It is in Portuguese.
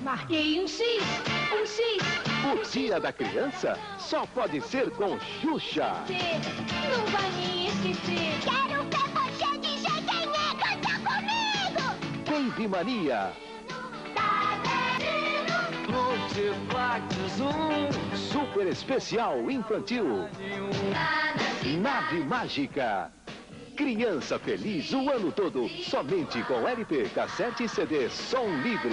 Marquei um X. O Dia da Criança só pode ser com Xuxa. Não vai me esquecer. Quero ver você dizer quem é, canta comigo! Baby Mania. Super especial infantil. Nave Mágica. Criança feliz o ano todo, somente com LP, cassete e CD, som livre.